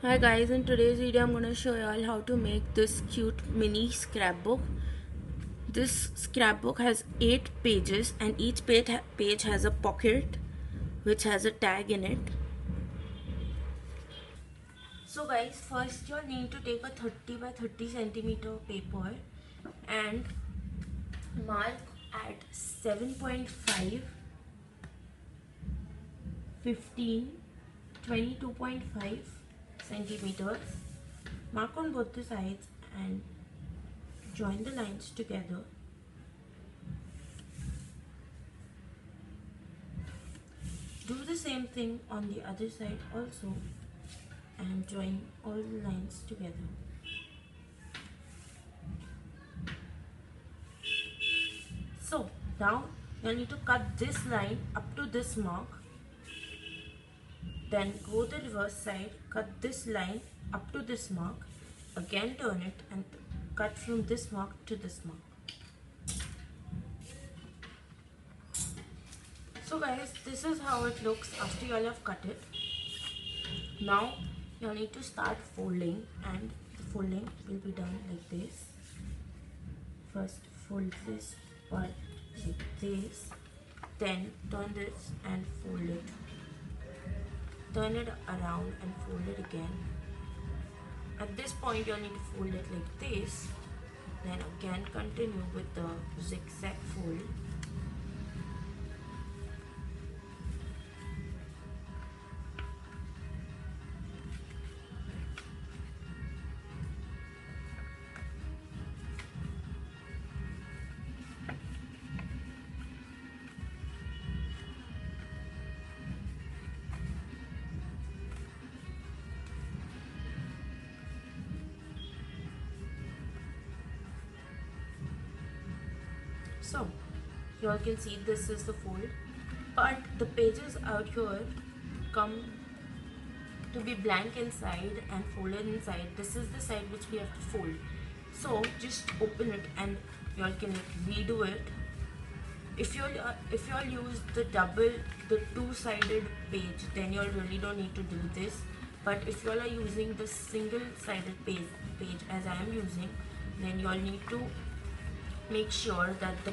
Hi guys, in today's video I'm going to show you all how to make this cute mini scrapbook. This scrapbook has 8 pages and each page has a pocket which has a tag in it. So guys, first you'll need to take a 30 by 30 centimeter paper and mark at 7.5, 15, 22.5 centimeters. Mark on both the sides and join the lines together. Do the same thing on the other side also and join all the lines together. So now you need to cut this line up to this mark. Then go the reverse side, cut this line up to this mark, again turn it and cut from this mark to this mark. So guys, this is how it looks after you all have cut it. Now you need to start folding, and the folding will be done like this. First fold this part like this, then turn this and fold it. Turn it around and fold it again. At this point you'll need to fold it like this, then again continue with the zigzag fold. So you all can see this is the fold, but the pages out here come to be blank inside and folded inside. This is the side which we have to fold. So just open it and you all can redo it. If you all use the two-sided page, then you all really don't need to do this. But if you all are using the single-sided page as I am using, then you all need to make sure that the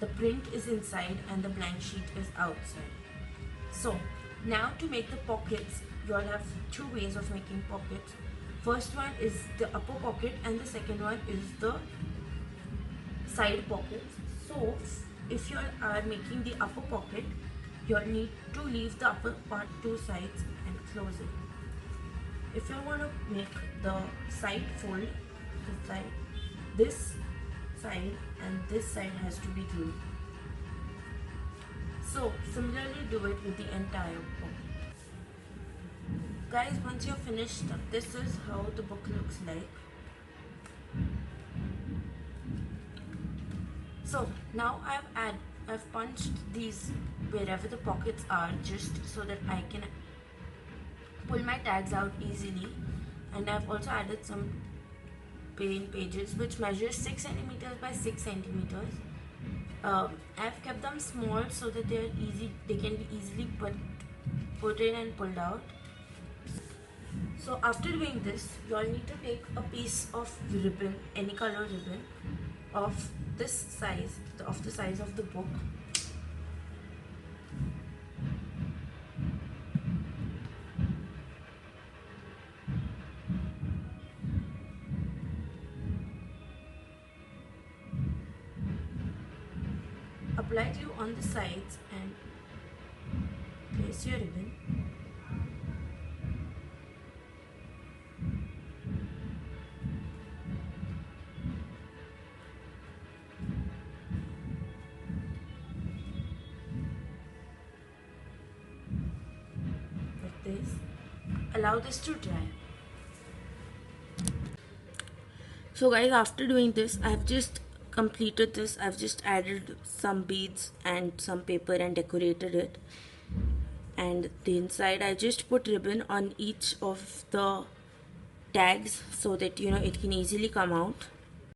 print is inside and the blank sheet is outside. So now to make the pockets, you all have two ways of making pockets. First one is the upper pocket and the second one is the side pockets. So if you all are making the upper pocket, you all need to leave the upper part two sides and close it. If you want to make the side fold, this side and this side has to be glued. So similarly do it with the entire book. Guys, once you're finished, this is how the book looks like. So now I've punched these wherever the pockets are, just so that I can pull my tags out easily, and I've also added some plain pages which measure 6 centimeters by 6 centimeters. I've kept them small so that they can be easily put in and pulled out. So after doing this, you all need to take a piece of ribbon, any color ribbon, of this size, of the size of the book. Apply glue on the sides and place your ribbon. Like this. Allow this to dry. So guys, after doing this, I've just completed this. I've just added some beads and some paper and decorated it, and the inside I just put ribbon on each of the tags so that it can easily come out.